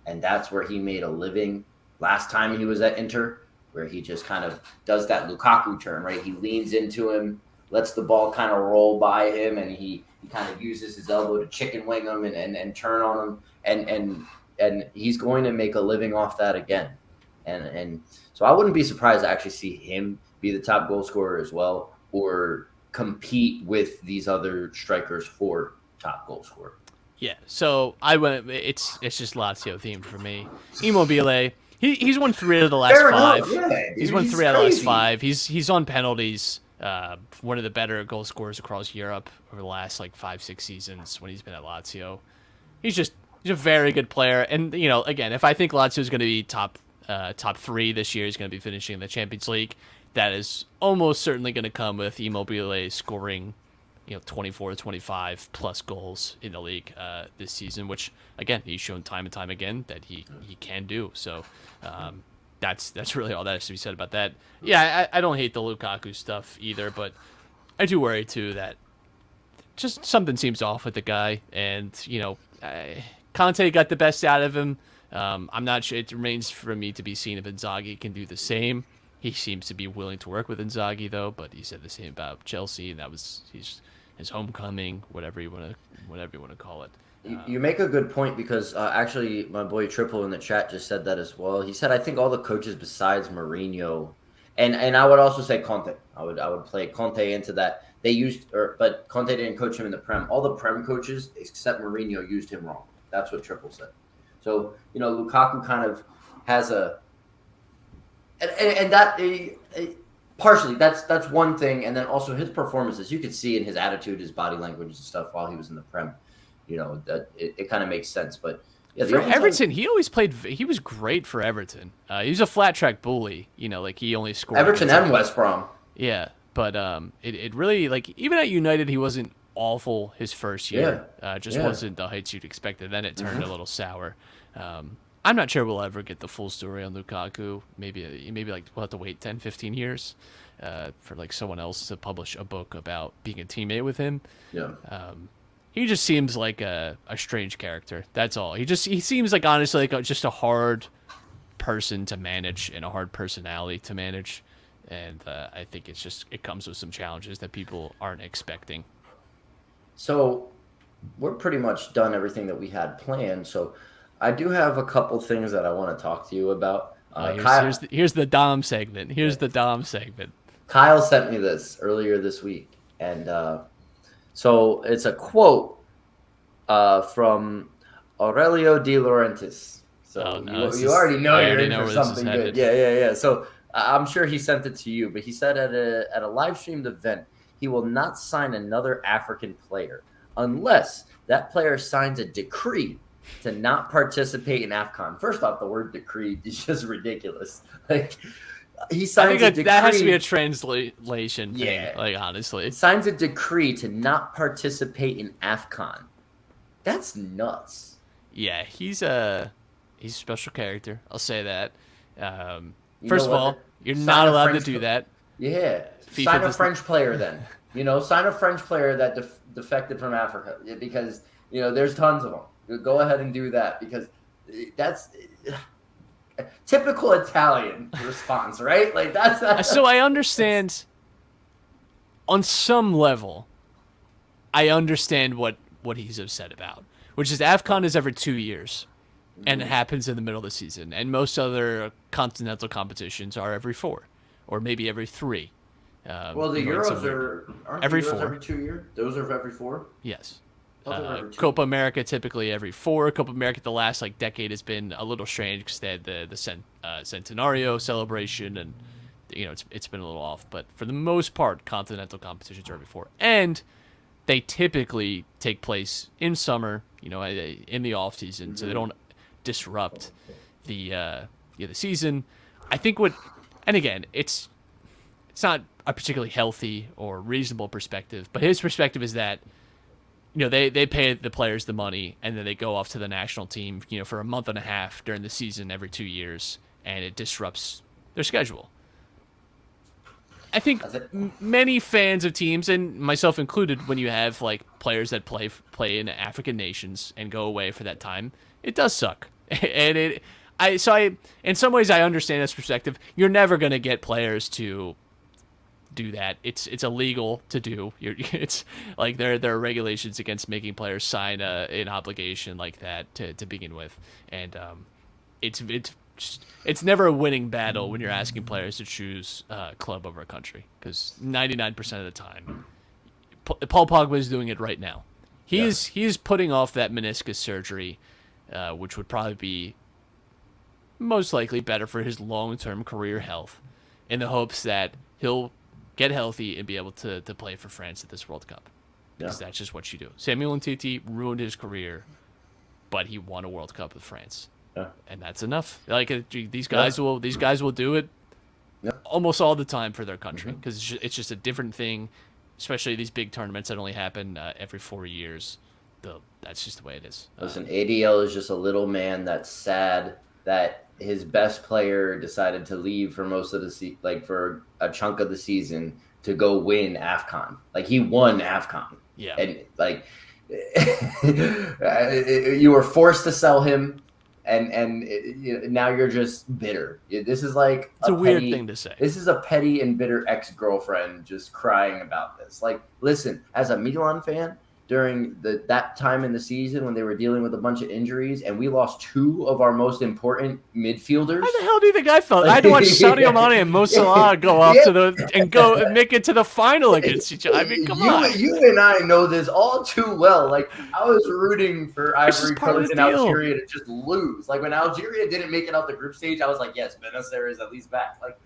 and that's where he made a living last time he was at Inter, where he just kind of does that Lukaku turn, right? He leans into him, lets the ball kind of roll by him, and he kind of uses his elbow to chicken wing him and turn on him, and he's going to make a living off that again. And so I wouldn't be surprised to actually see him be the top goal scorer as well, or compete with these other strikers for top goal scorer. Yeah, so I went. It's just Lazio themed for me. Immobile, he's won 3 out of the last Fair 5. enough. Yeah, He's dude, won he's 3 out of the last crazy. 5. He's on penalties. One of the better goal scorers across Europe over the last like 5-6 seasons when he's been at Lazio. He's a very good player, and again, if I think Lazio is going to be top 3 this year, he's going to be finishing in the Champions League. That is almost certainly going to come with Immobile scoring 24 to 25 plus goals in the league this season, which again he's shown time and time again that he can do. So that's really all that has to be said about that. Yeah, I don't hate the Lukaku stuff either, but I do worry too that just something seems off with the guy, and Conte got the best out of him. I'm not sure. It remains for me to be seen if Inzaghi can do the same. He seems to be willing to work with Inzaghi though, but he said the same about Chelsea, and that was his homecoming, whatever you want to call it. You make a good point because actually my boy Triple in the chat just said that as well. He said I think all the coaches besides Mourinho, and I would also say Conte. I would play Conte into that. But Conte didn't coach him in the Prem. All the Prem coaches except Mourinho used him wrong. That's what Triple said. So Lukaku kind of has a, and that partially that's one thing, and then also his performances. You could see in his attitude, his body language and stuff while he was in the Prem. That it kind of makes sense. But yeah, for Everton, he always played. He was great for Everton. He was a flat track bully. Like he only scored Everton and West Brom. Yeah, but it really even at United he wasn't awful his first year. Wasn't the heights you'd expected. Then it turned a little sour. I'm not sure we'll ever get the full story on Lukaku. Maybe we'll have to wait 10, 15 years for someone else to publish a book about being a teammate with him. Yeah. He just seems like a strange character. That's all. He seems honestly just a hard person to manage and a hard personality to manage. And I think it comes with some challenges that people aren't expecting. So we're pretty much done everything that we had planned. So I do have a couple things that I want to talk to you about. Here's the Dom segment. The Dom segment. Kyle sent me this earlier this week. And so it's a quote from Aurelio De Laurentiis. So you already know you're in for something good. Yeah. So I'm sure he sent it to you, but he said at a live streamed event, he will not sign another African player unless that player signs a decree to not participate in AFCON. First off, the word decree is just ridiculous. He signs a decree. That has to be a translation thing, honestly. Signs a decree to not participate in AFCON. That's nuts. Yeah, he's a special character. I'll say that. First of all, you're not allowed to do that. Yeah. Sign a French player then. Sign a French player that defected from Africa because, there's tons of them. Go ahead and do that because that's typical Italian response, right? That's So I understand on some level, I understand what he's upset about, which is AFCON is every 2 years. And it happens in the middle of the season. And most other continental competitions are every 4 or maybe every 3. Well, the Euros aren't every the Euros 4. Every 2 years? Those are every 4? Yes. Every 2. Copa America typically every 4. Copa America the last decade has been a little strange because they had the Centenario celebration and it's been a little off. But for the most part, continental competitions are every 4. And they typically take place in summer, in the off season, so they don't disrupt the season. I think and again, it's not a particularly healthy or reasonable perspective, but his perspective is that they pay the players the money and then they go off to the national team for a month and a half during the season every 2 years, and it disrupts their schedule. I think many fans of teams, and myself included, when you have players that play in African nations and go away for that time, it does suck. And in some ways I understand this perspective. You're never going to get players to do that. It's illegal to do. It's there are regulations against making players sign an obligation like that to begin with, and it's never a winning battle when you're asking players to choose a club over a country, because 99% of the time Paul Pogba is doing it right now. He Yeah. is putting off that meniscus surgery, which would probably be most likely better for his long-term career health, in the hopes that he'll get healthy and be able to play for France at this World Cup. Yeah. Because that's just what you do. Samuel Umtiti ruined his career, but he won a World Cup with France. Yeah. And that's enough. Like these guys will do it Yeah. almost all the time for their country, because it's just a different thing, especially these big tournaments that only happen every 4 years. That's just the way it is. Listen, ADL is just a little man that's sad that his best player decided to leave for most of the for a chunk of the season to go win AFCON. Like, he won AFCON. Yeah. And like you were forced to sell him, and now you're just bitter. This is like it's a weird thing to say. This is a petty and bitter ex-girlfriend just crying about this. Like, listen, as a Milan fan, during that time in the season when they were dealing with a bunch of injuries and we lost two of our most important midfielders. How the hell do you think I felt? I had to watch Sadio Mane and Mo Salah go off and make it to the final against each other. I mean, come on. You and I know this all too well. Like, I was rooting for Ivory Coast and Algeria to just lose. Like, when Algeria didn't make it out the group stage, I was like, yes, Bennett is at least back. Like,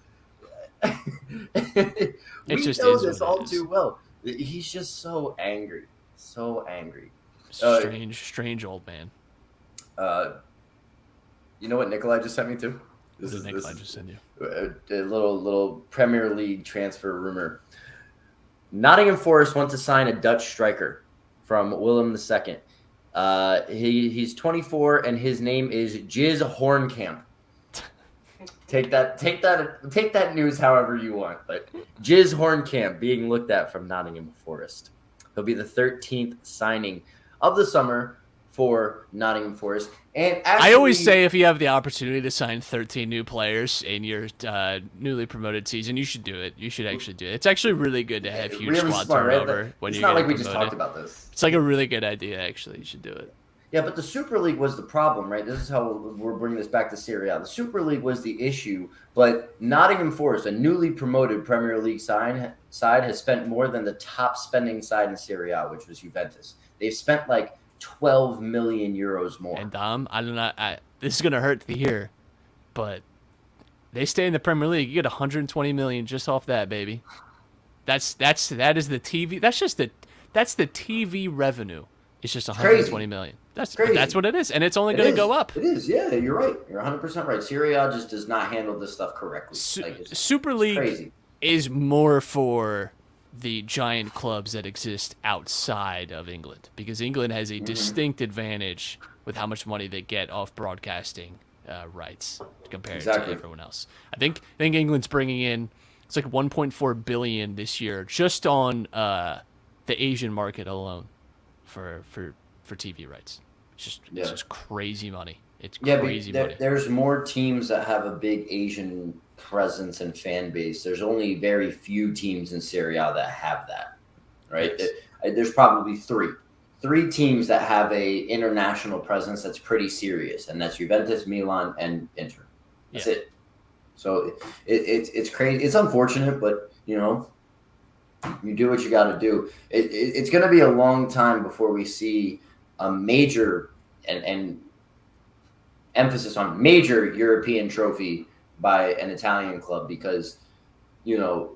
we just know this all too well. He's just so angry. So angry. Strange old man. You know what Nikolai just sent me to? This is Nikolai just sent you. A little Premier League transfer rumor. Nottingham Forest wants to sign a Dutch striker from Willem II. He's 24 and his name is Jiz Hornkamp. Take that news however you want, but Jiz Hornkamp being looked at from Nottingham Forest. He'll be the 13th signing of the summer for Nottingham Forest. And actually, I always say, if you have the opportunity to sign 13 new players in your newly promoted season, you should do it. You should actually do it. It's actually really good to have huge really squad smart, turnover right? when it's you're not like we promoted. just talked about this. It's like a really good idea, actually. You should do it. Yeah, but the Super League was the problem, right? This is how we're bringing this back to Serie A. The Super League was the issue, but Nottingham Forest, a newly promoted Premier League side, has spent more than the top spending side in Serie A, which was Juventus. They've spent like 12 million euros more. And I don't know. This is gonna hurt to hear, but they stay in the Premier League. You get 120 million just off that, baby. That is the TV. That's the TV revenue. It's just 120 million. That's what it is, and it's only going to go up. It is, yeah. You're right. You're 100% right. Serie A just does not handle this stuff correctly. Super League is more for the giant clubs that exist outside of England, because England has a distinct advantage with how much money they get off broadcasting rights compared to everyone else. I think England's bringing in, it's like 1.4 billion this year just on the Asian market alone for TV rights. It's just crazy money. It's crazy money. There's more teams that have a big Asian presence and fan base. There's only very few teams in Serie A that have that, right? Yes. There's probably three teams that have a international presence that's pretty serious, and that's Juventus, Milan, and Inter. That's it. So it's crazy. It's unfortunate, but you do what you got to do. It's going to be a long time before we see a major and emphasis on major European trophy by an Italian club, because the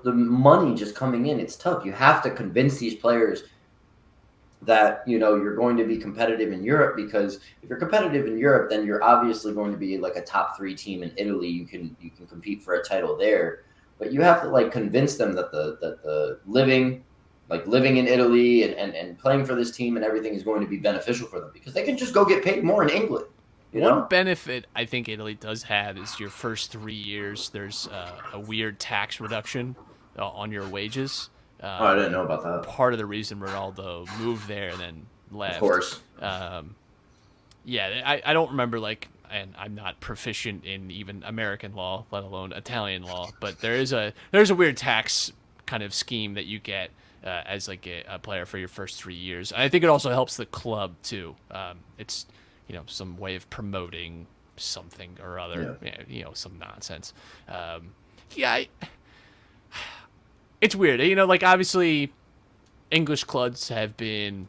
money just coming in, it's tough. You have to convince these players that you're going to be competitive in Europe, because if you're competitive in Europe, then you're obviously going to be like a top 3 team in Italy. You can compete for a title there, but you have to convince them that the living in Italy and playing for this team and everything is going to be beneficial for them, because they can just go get paid more in England. One benefit I think Italy does have is your first 3 years, there's a weird tax reduction on your wages. I didn't know about that. Part of the reason Ronaldo moved there and then left. Of course. I don't remember, and I'm not proficient in even American law, let alone Italian law, but there's a weird tax kind of scheme that you get as a player for your first 3 years. I think it also helps the club too. It's some way of promoting something or other, some nonsense. it's weird. You know, like obviously English clubs have been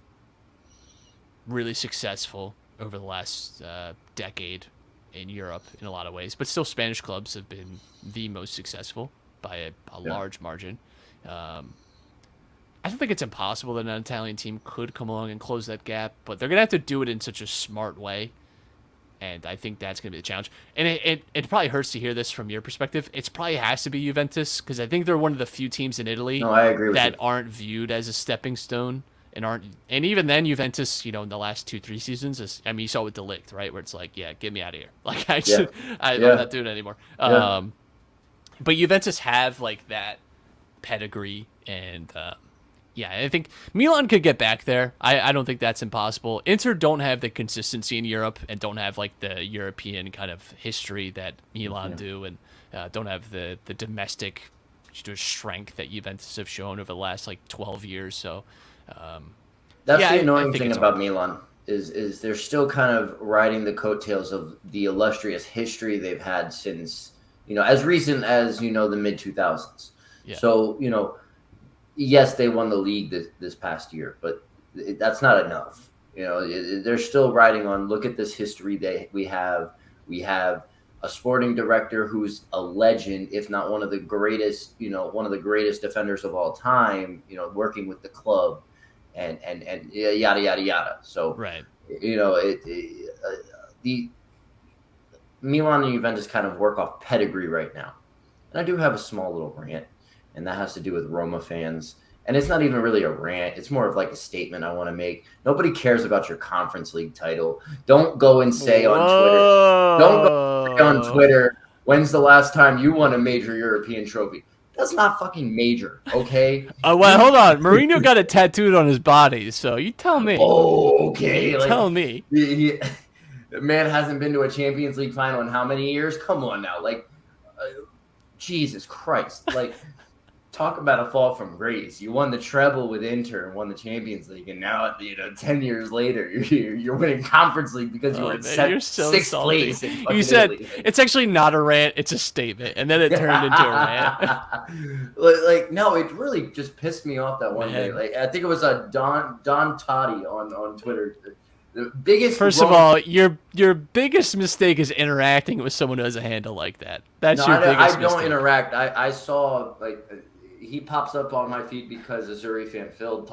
really successful over the last decade in Europe in a lot of ways, but still Spanish clubs have been the most successful by a Yeah. large margin. I don't think it's impossible that an Italian team could come along and close that gap, but they're going to have to do it in such a smart way. And I think that's going to be the challenge. And it probably hurts to hear this from your perspective. It probably has to be Juventus because I think they're one of the few teams in Italy No, I agree with that you. aren't viewed as a stepping stone and even then Juventus, in the last 2-3 seasons, I mean, you saw with De Ligt, right, where it's like, yeah, get me out of here. Like Yeah. I'm Yeah. not doing it anymore. Yeah. But Juventus have like that pedigree and. Yeah, I think Milan could get back there. I don't think that's impossible. Inter don't have the consistency in Europe and don't have like the European kind of history that Milan do, and don't have the domestic strength that Juventus have shown over the last like 12 years. So That's yeah, the I annoying think thing it's about hard. Milan is they're still kind of riding the coattails of the illustrious history they've had since, as recent as, the mid 2000s. Yeah, So, yes, they won the league this past year, but that's not enough. They're still riding on. Look at this history we have. We have a sporting director who's a legend, if not one of the greatest. One of the greatest defenders of all time. Working with the club, and yada yada yada. So, right. the Milan and Juventus kind of work off pedigree right now. And I do have a small little rant, and that has to do with Roma fans. And it's not even really a rant. It's more of like a statement I want to make. Nobody cares about your Conference League title. Don't go and say on Twitter. Don't go and say on Whoa. Twitter, when's the last time you won a major European trophy? That's not fucking major, okay? Well, hold on. Mourinho got it tattooed on his body, so you tell me. Okay. You Like, tell me. the man hasn't been to a Champions League final in how many years? Come on now. Like, Jesus Christ. Like, talk about a fall from grace. You won the treble with Inter and won the Champions League, and now 10 years later you're winning Conference League because you were in Man, you're so sixth salty. place in You fucking said Italy. it's actually not a rant; it's a statement, and then it turned into a rant. like no, it really just pissed me off that one day. Man. Like I think it was a Don Totti on Twitter. The biggest. First of all, your biggest mistake is interacting with someone who has a handle like that. That's your biggest I mistake. don't interact. I saw like he pops up on my feed because a Zuri fan Phil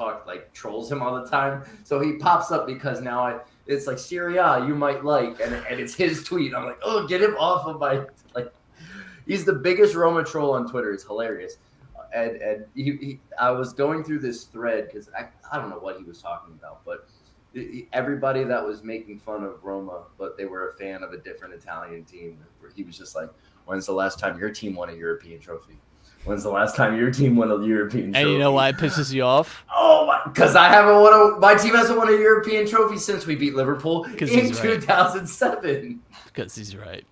trolls him all the time. So he pops up because now it's like Serie, you might like, and it's his tweet. I'm like, oh, get him off of my He's the biggest Roma troll on Twitter. It's hilarious. And I was going through this thread because I don't know what he was talking about, but everybody that was making fun of Roma, but they were a fan of a different Italian team, he was just like, when's the last time your team won a European trophy? When's the last time your team won a European trophy? And you know why it pisses you off? Oh, because my team hasn't won a European trophy since we beat Liverpool in 2007. Because he's right.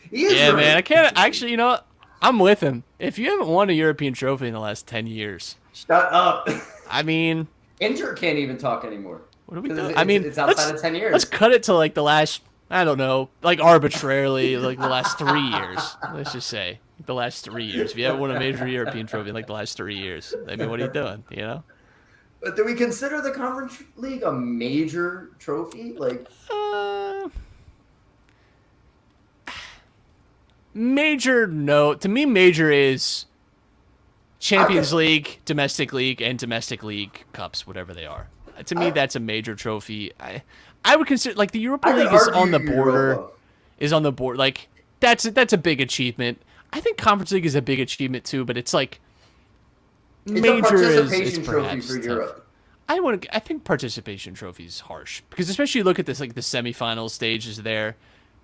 He is Yeah, right. man. I can't actually. You know what? I'm with him. If you haven't won a European trophy in the last 10 years, Shut up. I mean, Inter can't even talk anymore. what are we 'Cause doing? it's- I mean, it's outside of 10 years. Let's cut it to like the last. I don't know, like arbitrarily, like the last 3 years. Let's just say the last 3 years. If you haven't won a major European trophy in like the last 3 years, I mean, what are you doing? You know? But do we consider the Conference League a major trophy? Like, Major, no. To me, major is Champions League, domestic league, and domestic league cups, whatever they are. To me, that's a major trophy. I would consider like the Europa I could League is on the argue border. Europa. Is on the board. Like that's a big achievement. I think Conference League is a big achievement too, but it's like It's a major is participation trophy perhaps for tough. Europe. I think participation trophy is harsh because especially look at this like the semifinal stages there.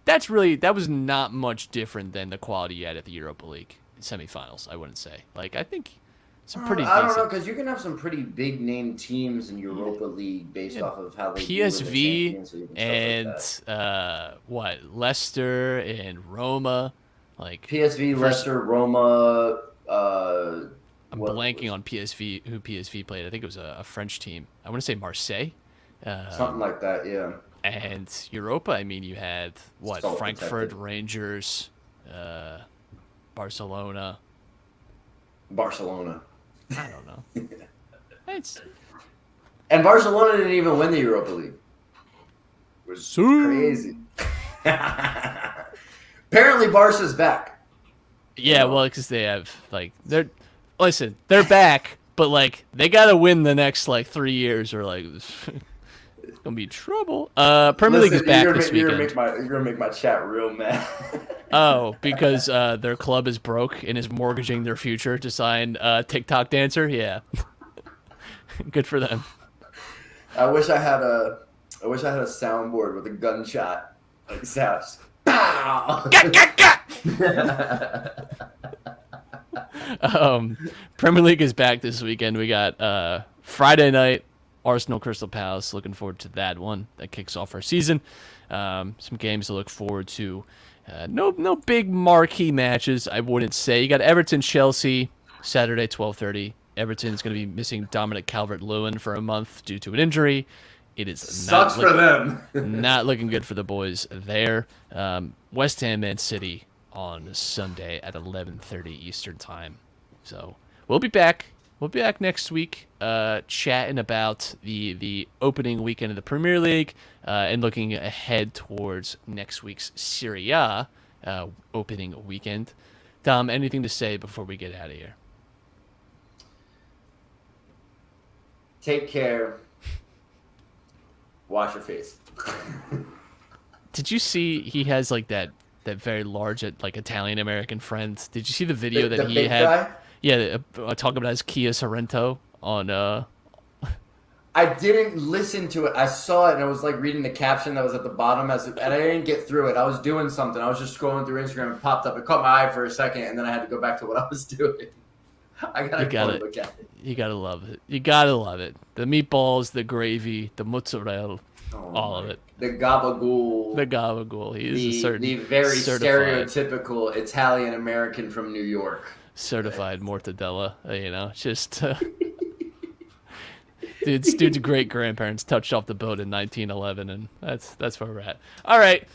That was not much different than the quality you had at the Europa League semifinals. I wouldn't say. Like I think some pretty I don't know, decent. because you can have some pretty big name teams in Europa League based off of how they do in the PSV Champions League and stuff like that. what Leicester and Roma, like PSV, Leicester, Roma. I'm blanking on PSV who PSV played. I think it was a French team. I want to say Marseille. Something like that, yeah. And Europa, I mean, you had what Salt Frankfurt, protected. Rangers, Barcelona. Barcelona. I don't know. It's And Barcelona didn't even win the Europa League. It was crazy. Apparently, Barca's back. Yeah, well, because they have they're back, but like they gotta win the next 3 years or it's gonna be trouble. Premier League is back this weekend. You're gonna make my chat real mad. Oh, because their club is broke and is mortgaging their future to sign TikTok dancer. Yeah, good for them. I wish I had a soundboard with a gunshot like sounds. Pow! Premier League is back this weekend. We got Friday night, Arsenal Crystal Palace. Looking forward to that one. That kicks off our season. Some games to look forward to. No big marquee matches, I wouldn't say. You got Everton Chelsea Saturday 12:30. Everton's going to be missing Dominic Calvert-Lewin for a month due to an injury. It is sucks for them. Not looking good for the boys there. West Ham Man City on Sunday at 11:30 Eastern Time. So we'll be back. We'll be back next week, chatting about the opening weekend of the Premier League and looking ahead towards next week's Serie A opening weekend. Dom, anything to say before we get out of here? Take care. Wash your face. Did you see he has that very large Italian American friend? Did you see the video that he had? Guy? Yeah, talking about his Kia Sorrento on. I didn't listen to it. I saw it and I was reading the caption that was at the bottom and I didn't get through it. I was doing something. I was just scrolling through Instagram and it popped up. It caught my eye for a second and then I had to go back to what I was doing. I gotta look at it. You gotta love it. You gotta love it. The meatballs, the gravy, the mozzarella, all of it. The gabagool. The gabagool. He is the very certified, stereotypical Italian American from New York. Certified mortadella. Just. Dude's great grandparents touched off the boat in 1911, and that's where we're at. All right,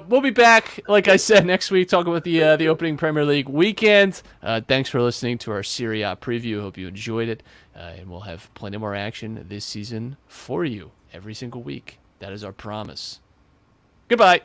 we'll be back, like I said, next week talking about the opening Premier League weekend. Thanks for listening to our Serie preview. Hope you enjoyed it, and we'll have plenty more action this season for you every single week. That is our promise. Goodbye.